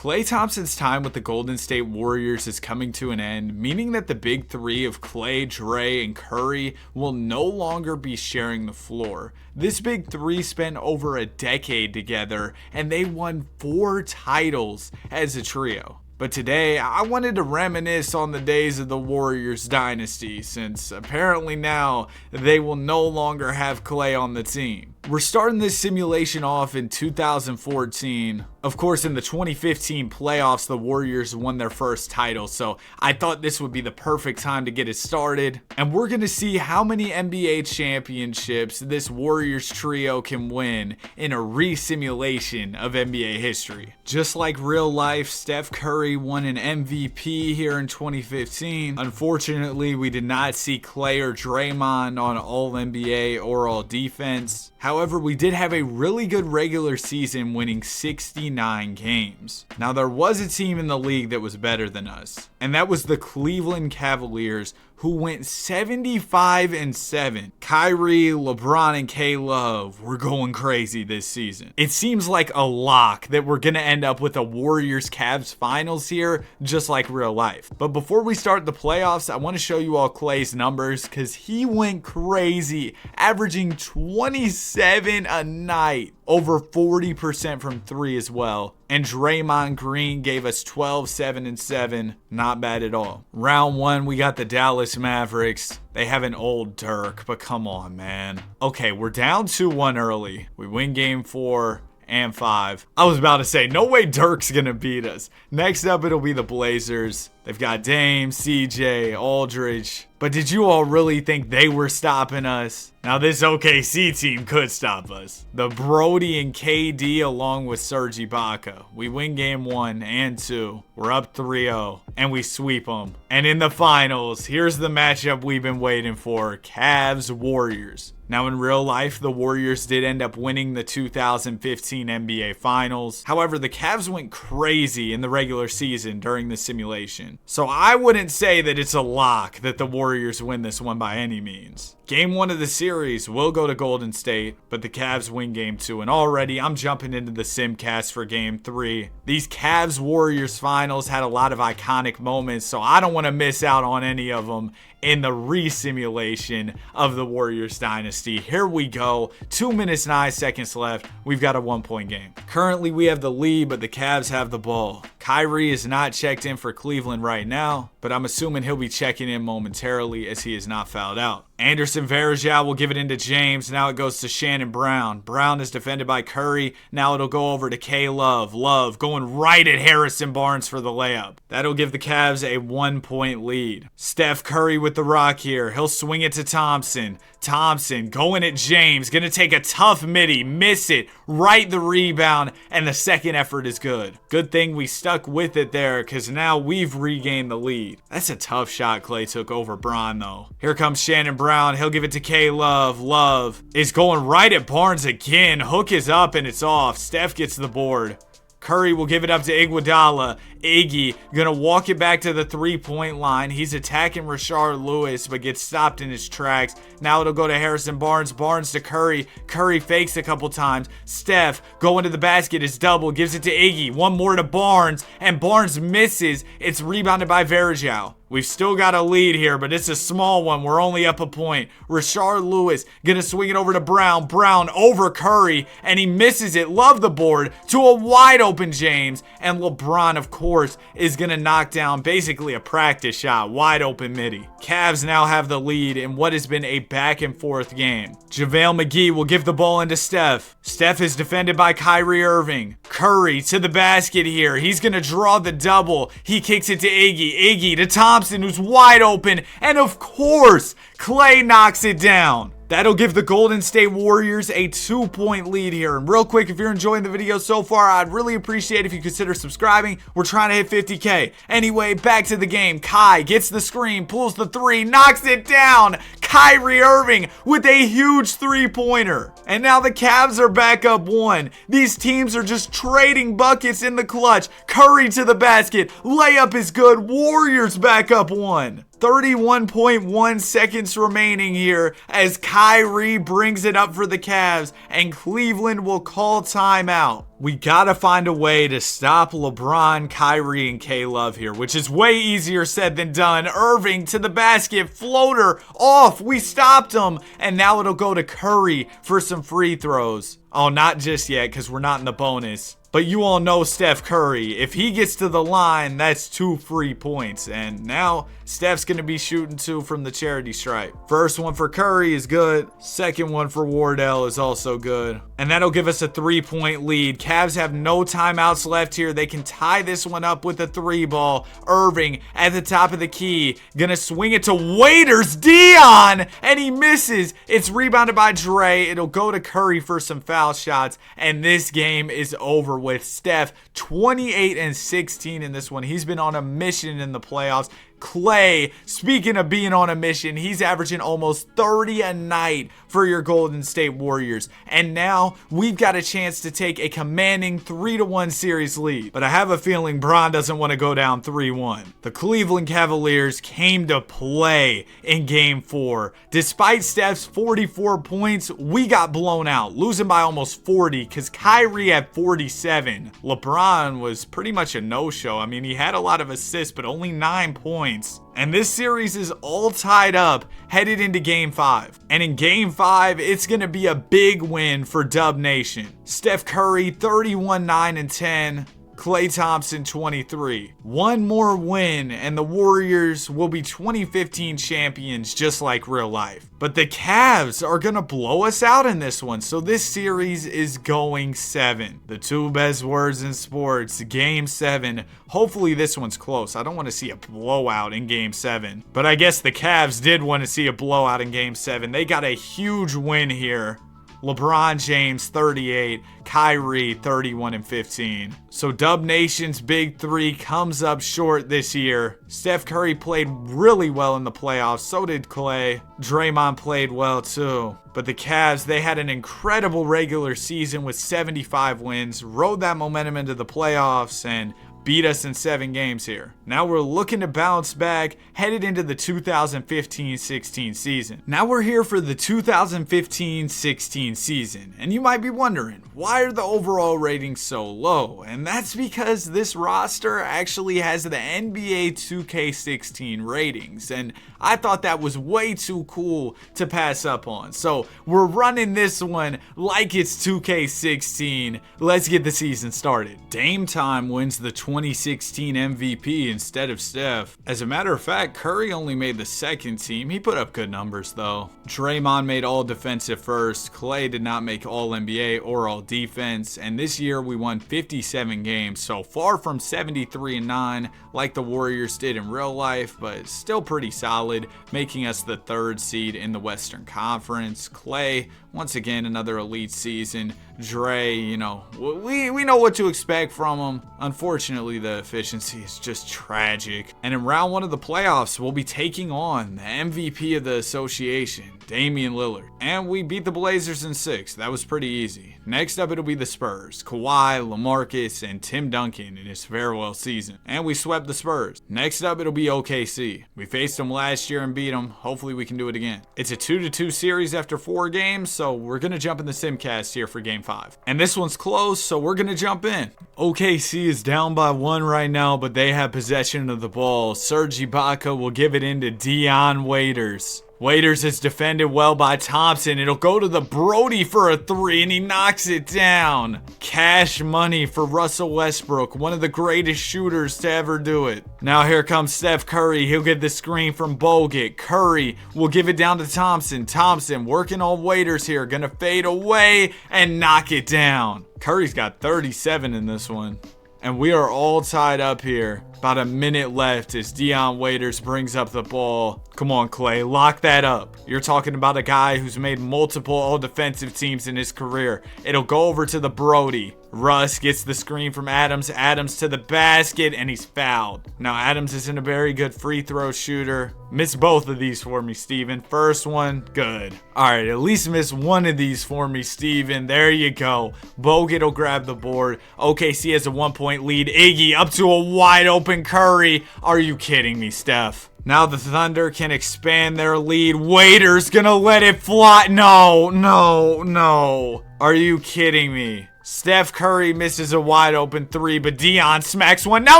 Klay Thompson's time with the Golden State Warriors is coming to an end, meaning that the big three of Klay, Dre, and Curry will no longer be sharing the floor. This big three spent over a decade together, and they won 4 titles as a trio. But today, I wanted to reminisce on the days of the Warriors dynasty, since apparently now they will no longer have Klay on the team. We're starting this simulation off in 2014. Of course, in the 2015 playoffs, the Warriors won their first title, so I thought this would be the perfect time to get it started. And we're going to see how many NBA championships this Warriors trio can win in a re-simulation of NBA history. Just like real life, Steph Curry won an MVP here in 2015. Unfortunately, we did not see Klay or Draymond on All-NBA or All-Defense. However, we did have a really good regular season, winning 69 games. Now, there was a team in the league that was better than us, and that was the Cleveland Cavaliers, who went 75-7. Kyrie, LeBron, and K-Love were going crazy this season. It seems like a lock that we're going to end up with a Warriors-Cavs finals here, just like real life. But before we start the playoffs, I want to show you all Klay's numbers, because he went crazy, averaging 27 a night. Over 40% from 3 as well. And Draymond Green gave us 12, 7, and 7. Not bad at all. Round 1, we got the Dallas Mavericks. They have an old Dirk, but come on, man. Okay, we're down 2-1 early. We win game 4 and 5. I was about to say, no way Dirk's gonna beat us. Next up, it'll be the Blazers. They've got Dame, CJ, Aldridge. But did you all really think they were stopping us? Now this OKC team could stop us. The Brody and KD along with Serge Ibaka. We win game 1 and 2. We're up 3-0 and we sweep them. And in the finals, here's the matchup we've been waiting for. Cavs Warriors. Now in real life, the Warriors did end up winning the 2015 NBA Finals. However, the Cavs went crazy in the regular season during the simulation. So I wouldn't say that it's a lock that the Warriors win this one by any means. Game 1 of the series will go to Golden State, but the Cavs win game 2. And already I'm jumping into the simcast for game 3. These Cavs Warriors finals had a lot of iconic moments, so I don't want to miss out on any of them in the re-simulation of the Warriors dynasty. Here we go. 2 minutes 9 seconds left. We've got a 1-point game. Currently we have the lead, but the Cavs have the ball. Kyrie is not checked in for Cleveland right now, but I'm assuming he'll be checking in momentarily as he is not fouled out. Anderson Varejao will give it into James. Now it goes to Shannon Brown. Brown is defended by Curry. Now it'll go over to K-Love. Love going right at Harrison Barnes for the layup. That'll give the Cavs a 1-point lead. Steph Curry with the rock here. He'll swing it to Thompson. Thompson going at James. Gonna take a tough midi. Miss it. Right the rebound. And the second effort is good. Good thing we stuck with it there, because now we've regained the lead. That's a tough shot Klay took over Bron though. Here comes Shannon Brown. He'll give it to K-Love. Love is going right at Barnes again. Hook is up and it's off. Steph gets the board. Curry will give it up to Iguodala. Iggy gonna walk it back to the 3-point line. He's attacking Rashard Lewis, but gets stopped in his tracks. Now it'll go to Harrison Barnes. Barnes to Curry. Curry fakes a couple times. Steph going to the basket. Is double. Gives it to Iggy. One more to Barnes, and Barnes misses. It's rebounded by Varejao. We've still got a lead here, but it's a small one. We're only up a point. Rashard Lewis gonna swing it over to Brown. Brown over Curry, and he misses it. Love the board to a wide open James. And LeBron, of course, is gonna knock down basically a practice shot. Wide open midi. Cavs now have the lead in what has been a back and forth game. JaVale McGee will give the ball into Steph. Steph is defended by Kyrie Irving. Curry to the basket here. He's gonna draw the double. He kicks it to Iggy. Iggy to Thompson, who's wide open, and of course, Klay knocks it down. That'll give the Golden State Warriors a 2-point lead here. And real quick, if you're enjoying the video so far, I'd really appreciate if you consider subscribing. We're trying to hit 50K. Anyway, back to the game. Kai gets the screen, pulls the 3, knocks it down. Kyrie Irving with a huge 3-pointer. And now the Cavs are back up 1. These teams are just trading buckets in the clutch. Curry to the basket. Layup is good. Warriors back up 1. 31.1 seconds remaining here as Kyrie brings it up for the Cavs and Cleveland will call timeout. We gotta find a way to stop LeBron, Kyrie, and K-Love here, which is way easier said than done. Irving to the basket, floater off, we stopped him, and now it'll go to Curry for some free throws. Oh, not just yet, because we're not in the bonus. But you all know Steph Curry. If he gets to the line, that's 2 free points. And now Steph's going to be shooting 2 from the charity stripe. First one for Curry is good. Second one for Wardell is also good. And that'll give us a 3-point lead. Cavs have no timeouts left here. They can tie this one up with a 3 ball. Irving at the top of the key. Gonna swing it to Waiters. Dion! And he misses. It's rebounded by Dre. It'll go to Curry for some foul shots. And this game is over with. Steph 28 and 16 in this one. He's been on a mission in the playoffs. Klay, speaking of being on a mission, he's averaging almost 30 a night for your Golden State Warriors. And now we've got a chance to take a commanding 3-1 series lead. But I have a feeling Bron doesn't want to go down 3-1. The Cleveland Cavaliers came to play in Game 4. Despite Steph's 44 points, we got blown out, losing by almost 40 because Kyrie had 47. LeBron was pretty much a no-show. I mean, he had a lot of assists, but only 9 points. And this series is all tied up headed into Game 5. And in Game 5, it's going to be a big win for Dub Nation. Steph Curry, 31, 9, and 10. Klay Thompson, 23. One more win and the Warriors will be 2015 champions just like real life. But the Cavs are going to blow us out in this one. So this series is going 7. The 2 best words in sports, Game 7. Hopefully this one's close. I don't want to see a blowout in Game 7. But I guess the Cavs did want to see a blowout in Game 7. They got a huge win here. LeBron James 38, Kyrie 31 and 15. So Dub Nation's big 3 comes up short this year. Steph Curry played really well in the playoffs, so did Klay. Draymond played well too. But the Cavs, they had an incredible regular season with 75 wins, rode that momentum into the playoffs, and beat us in 7 games here. Now we're looking to bounce back, headed into the 2015-16 season. Now we're here for the 2015-16 season, and you might be wondering, why are the overall ratings so low? And that's because this roster actually has the NBA 2K16 ratings, and I thought that was way too cool to pass up on. So we're running this one like it's 2K16. Let's get the season started. Dame Time wins the 2016 MVP instead of Steph. As a matter of fact, Curry only made the second team. He put up good numbers though. Draymond made all defensive first. Klay did not make all NBA or all defense. And this year we won 57 games. So far from 73-9 like the Warriors did in real life, but still pretty solid, making us the 3rd seed in the Western Conference. Klay, once again, another elite season. Dre, you know, we know what to expect from him. Unfortunately, the efficiency is just tragic. And in round 1 of the playoffs, we'll be taking on the MVP of the association, Damian Lillard. And we beat the Blazers in 6. That was pretty easy. Next up, it'll be the Spurs. Kawhi, LaMarcus, and Tim Duncan in his farewell season. And we swept the Spurs. Next up, it'll be OKC. We faced them last year and beat them. Hopefully we can do it again. It's a 2-2 series after 4 games, so we're going to jump in the Simcast here for Game 5. And this one's close, so we're going to jump in. OKC is down by 1 right now, but they have possession of the ball. Serge Ibaka will give it into Dion Waiters. Waiters is defended well by Thompson. It'll go to the Brody for a 3, and he knocks it down. Cash money for Russell Westbrook, one of the greatest shooters to ever do it. Now here comes Steph Curry. He'll get the screen from Bogut. Curry will give it down to Thompson. Thompson working on Waiters here. Gonna fade away and knock it down. Curry's got 37 in this one. And we are all tied up here. About a minute left as Dion Waiters brings up the ball. Come on, Klay, lock that up. You're talking about a guy who's made multiple all-defensive teams in his career. It'll go over to the Brody. Russ gets the screen from Adams. Adams to the basket, and he's fouled. Now, Adams isn't a very good free throw shooter. Miss both of these for me, Steven. First one, good. All right, at least miss one of these for me, Steven. There you go. Bogut will grab the board. OKC has a 1-point lead. Iggy up to a wide open Curry. Are you kidding me, Steph? Now the Thunder can expand their lead. Waiter's gonna let it fly. No, no, no. Are you kidding me? Steph Curry misses a wide open three, but Dion smacks one. Now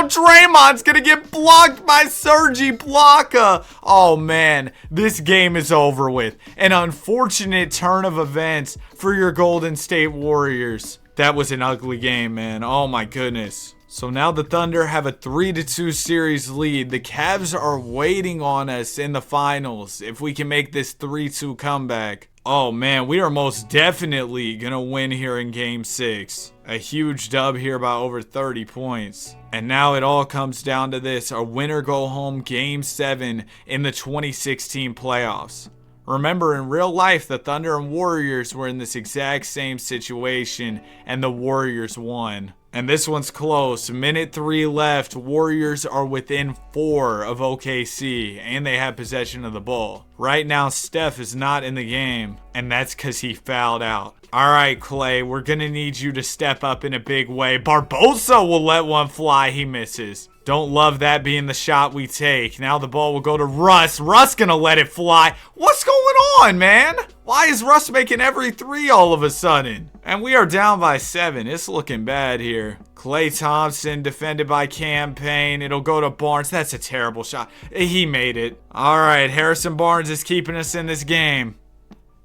Draymond's gonna get blocked by Serge Ibaka. Oh man, this game is over with. An unfortunate turn of events for your Golden State Warriors. That was an ugly game, man. Oh my goodness. So now the Thunder have a 3-2 series lead. The Cavs are waiting on us in the finals if we can make this 3-2 comeback. Oh man, we are most definitely gonna win here in game 6. A huge dub here by over 30 points. And now it all comes down to this, a winner go home game 7 in the 2016 playoffs. Remember, in real life, the Thunder and Warriors were in this exact same situation, and the Warriors won. And this one's close. Minute 3 left. Warriors are within 4 of OKC, and they have possession of the ball. Right now, Steph is not in the game, and that's because he fouled out. All right, Klay, we're going to need you to step up in a big way. Barbosa will let one fly. He misses. Don't love that being the shot we take. Now the ball will go to Russ. Russ gonna let it fly. What's going on, man? Why is Russ making every three all of a sudden? And we are down by 7. It's looking bad here. Klay Thompson defended by Cam Payne. It'll go to Barnes. That's a terrible shot. He made it. All right, Harrison Barnes is keeping us in this game.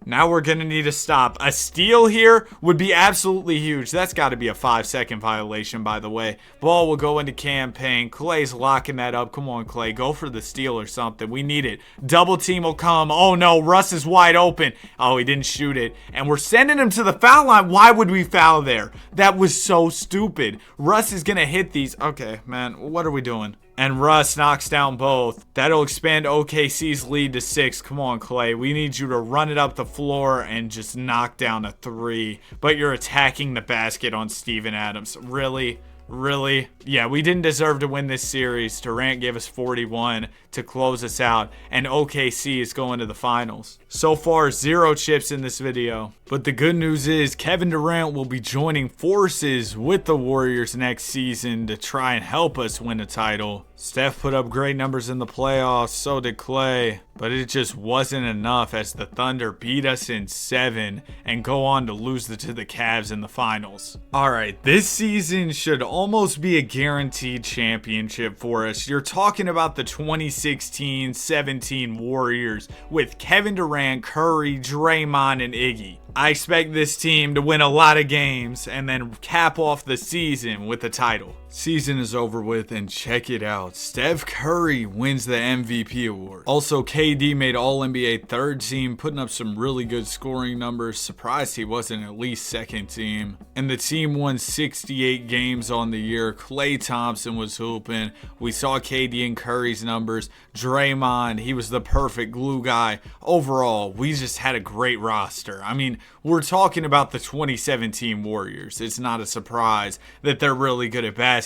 Now we're going to need a stop. A steal here would be absolutely huge. That's got to be a 5-second violation, by the way. Ball will go into Cam Payne. Klay's locking that up. Come on, Klay. Go for the steal or something. We need it. Double team will come. Oh, no. Russ is wide open. Oh, he didn't shoot it. And we're sending him to the foul line. Why would we foul there? That was so stupid. Russ is going to hit these. Okay, man. What are we doing? And Russ knocks down both. That'll expand OKC's lead to 6. Come on, Klay. We need you to run it up the floor and just knock down a 3. But you're attacking the basket on Steven Adams. Really? Really? Yeah, we didn't deserve to win this series. Durant gave us 41 to close us out, and OKC is going to the finals. So far, 0 chips in this video. But the good news is Kevin Durant will be joining forces with the Warriors next season to try and help us win a title. Steph put up great numbers in the playoffs, so did Klay. But it just wasn't enough as the Thunder beat us in 7 and go on to lose to the Cavs in the finals. Alright, this season should almost be a guaranteed championship for us. You're talking about the 2016-17 Warriors with Kevin Durant, Curry, Draymond, and Iggy. I expect this team to win a lot of games and then cap off the season with the title. Season is over with, and check it out. Steph Curry wins the MVP award. Also, KD made All-NBA 3rd team, putting up some really good scoring numbers. Surprised he wasn't at least 2nd team. And the team won 68 games on the year. Klay Thompson was hooping. We saw KD and Curry's numbers. Draymond, he was the perfect glue guy. Overall, we just had a great roster. I mean, we're talking about the 2017 Warriors. It's not a surprise that they're really good at basketball.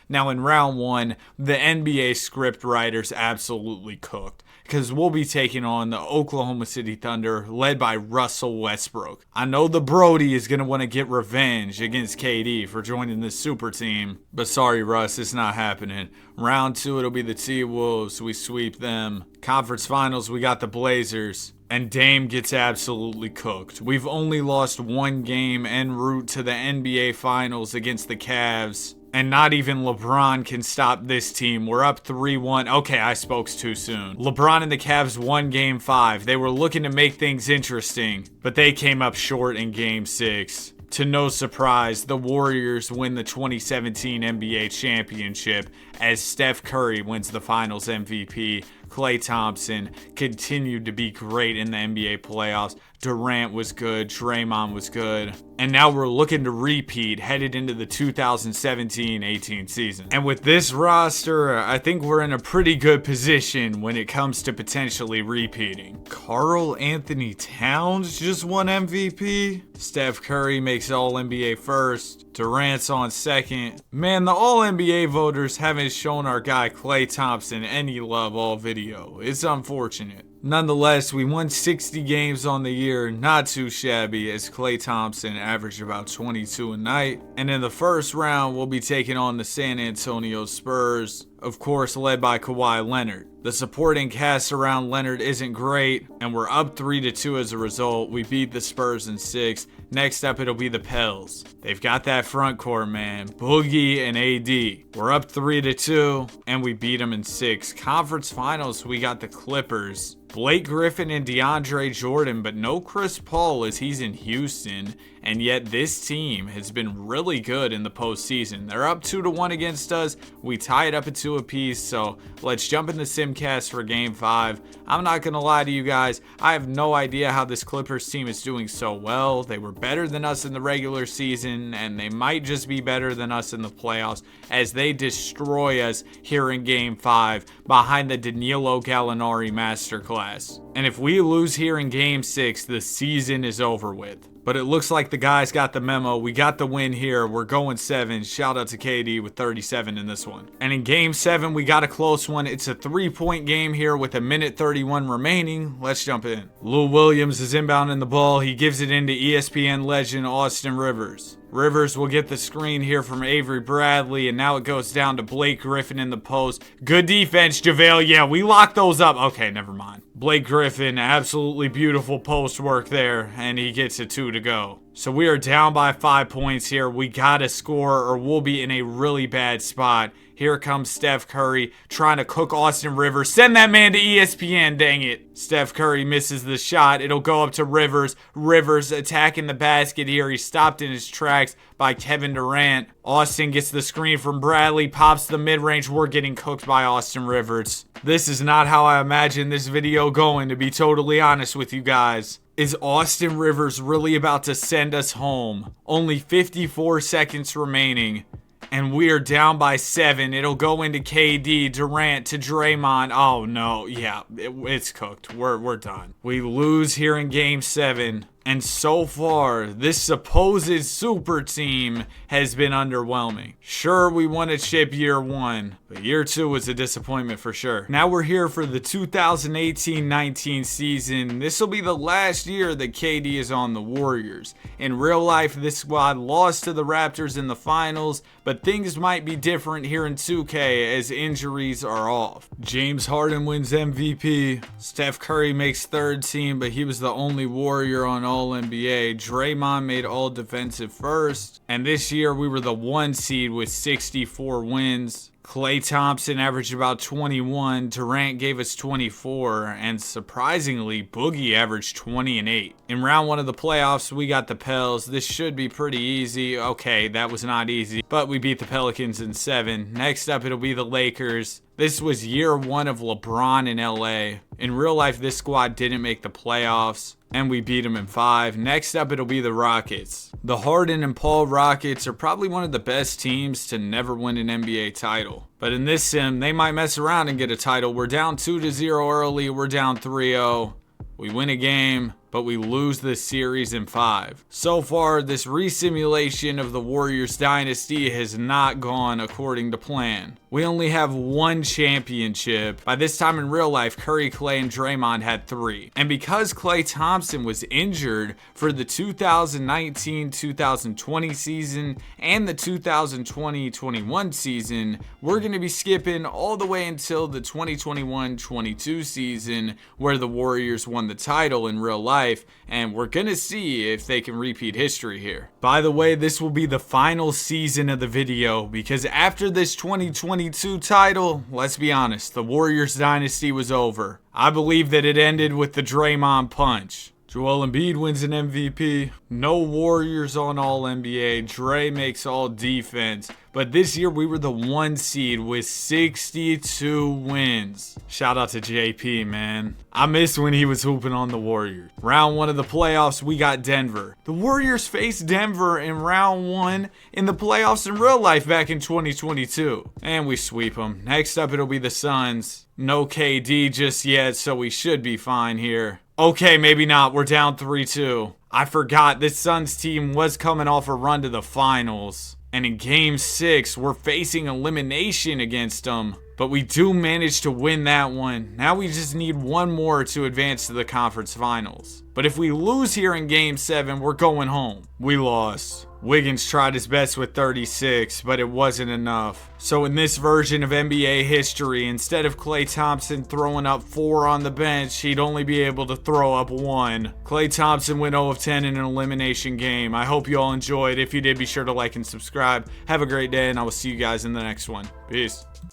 Now in round 1, the NBA script writers absolutely cooked, because we'll be taking on the Oklahoma City Thunder led by Russell Westbrook. I know the Brody is going to want to get revenge against KD for joining this super team, but sorry Russ, it's not happening. Round 2, it'll be the T-Wolves. We sweep them. Conference finals, we got the Blazers. And Dame gets absolutely cooked. We've only lost 1 game en route to the NBA Finals against the Cavs. And not even LeBron can stop this team. We're up 3-1. Okay, I spoke too soon. LeBron and the Cavs won Game 5. They were looking to make things interesting, but they came up short in Game 6. To no surprise, the Warriors win the 2017 NBA Championship as Steph Curry wins the Finals MVP. Klay Thompson continued to be great in the NBA playoffs. Durant was good. Draymond was good. And now we're looking to repeat headed into the 2017-18 season. And with this roster, I think we're in a pretty good position when it comes to potentially repeating. Karl Anthony Towns just won MVP. Steph Curry makes All-NBA first. Durant's on second. Man, the All-NBA voters haven't shown our guy Klay Thompson any love all video. It's unfortunate. Nonetheless, we won 60 games on the year, not too shabby, as Klay Thompson averaged about 22 a night. And in the first round, we'll be taking on the San Antonio Spurs. of course led by Kawhi Leonard. The supporting cast around Leonard isn't great, and we're up 3-2 as a result. We beat the Spurs in 6. Next up, it'll be the Pels. They've got that front court, man. Boogie and AD. We're up 3-2, and we beat them in 6. Conference Finals, we got the Clippers. Blake Griffin and DeAndre Jordan, but no Chris Paul as he's in Houston. And yet this team has been really good in the postseason. They're up 2-1 against us. We tie it up at 2 apiece. So let's jump in the Simcast for Game 5. I'm not going to lie to you guys. I have no idea how this Clippers team is doing so well. They were better than us in the regular season, and they might just be better than us in the playoffs as they destroy us here in Game 5 behind the Danilo Gallinari masterclass. And if we lose here in Game 6, the season is over with. But it looks like the guys got the memo. We got the win here. We're going 7. Shout out to KD with 37 in this one. And in Game 7, we got a close one. It's a 3-point game here with 1:31 remaining. Let's jump in. Lou Williams is inbounding the ball. He gives it into ESPN legend Austin Rivers. Rivers will get the screen here from Avery Bradley, and now it goes down to Blake Griffin in the post. Good defense, JaVale. Yeah, we locked those up. Okay, never mind. Blake Griffin, absolutely beautiful post work there, and he gets a 2 to go. So we are down by 5 points here. We gotta score or we'll be in a really bad spot. Here comes Steph Curry trying to cook Austin Rivers. Send that man to ESPN, dang it. Steph Curry misses the shot. It'll go up to Rivers. Rivers attacking the basket here. He's stopped in his tracks by Kevin Durant. Austin gets the screen from Bradley, pops the mid-range. We're getting cooked by Austin Rivers. This is not how I imagined this video going, to be totally honest with you guys. Is Austin Rivers really about to send us home? Only 54 seconds remaining. And we are down by 7. It'll go into KD, Durant to Draymond. Oh no, yeah, it's cooked. We're done. We lose here in Game 7. And so far, this supposed super team has been underwhelming. Sure, we won a chip year 1, but year 2 was a disappointment for sure. Now we're here for the 2018-19 season. This will be the last year that KD is on the Warriors. In real life, this squad lost to the Raptors in the finals, but things might be different here in 2K as injuries are off. James Harden wins MVP. Steph Curry makes 3rd team, but he was the only Warrior on All-NBA. Draymond made All-Defensive first. And this year we were the 1 seed with 64 wins. Klay Thompson averaged about 21. Durant gave us 24. And surprisingly, Boogie averaged 20 and 8. In round 1 of the playoffs, we got the Pels. This should be pretty easy. Okay, that was not easy, but we beat the Pelicans in 7. Next up, it'll be the Lakers. This was year 1 of LeBron in LA. In real life, this squad didn't make the playoffs, and we beat them in 5. Next up, it'll be the Rockets. The Harden and Paul Rockets are probably one of the best teams to never win an NBA title. But in this sim, they might mess around and get a title. We're down 2-0 early. We're down 3-0. We win a game, but we lose this series in 5. So far, this resimulation of the Warriors dynasty has not gone according to plan. We only have 1 championship. By this time in real life, Curry, Klay, and Draymond had 3. And because Klay Thompson was injured for the 2019-2020 season and the 2020-21 season, we're going to be skipping all the way until the 2021-22 season where the Warriors won the title in real life, and we're going to see if they can repeat history here. By the way, this will be the final season of the video because after this 2022 title, let's be honest, the Warriors dynasty was over. I believe that it ended with the Draymond punch. Joel Embiid wins an MVP. No Warriors on All-NBA. Dre makes All-Defense. But this year we were the 1 seed with 62 wins. Shout out to JP, man. I miss when he was hooping on the Warriors. Round 1 of the playoffs, we got Denver. The Warriors faced Denver in round 1 in the playoffs in real life back in 2022. And we sweep them. Next up, it'll be the Suns. No KD just yet, so we should be fine here. Okay, maybe not. We're down 3-2. I forgot this Suns team was coming off a run to the finals. And in Game 6, we're facing elimination against them. But we do manage to win that one. Now we just need one more to advance to the conference finals. But if we lose here in game 7, we're going home. We lost. Wiggins tried his best with 36, but it wasn't enough. So in this version of NBA history, instead of Klay Thompson throwing up 4 on the bench, he'd only be able to throw up 1. Klay Thompson went 0 of 10 in an elimination game. I hope you all enjoyed. If you did, be sure to like and subscribe. Have a great day, and I will see you guys in the next one. Peace.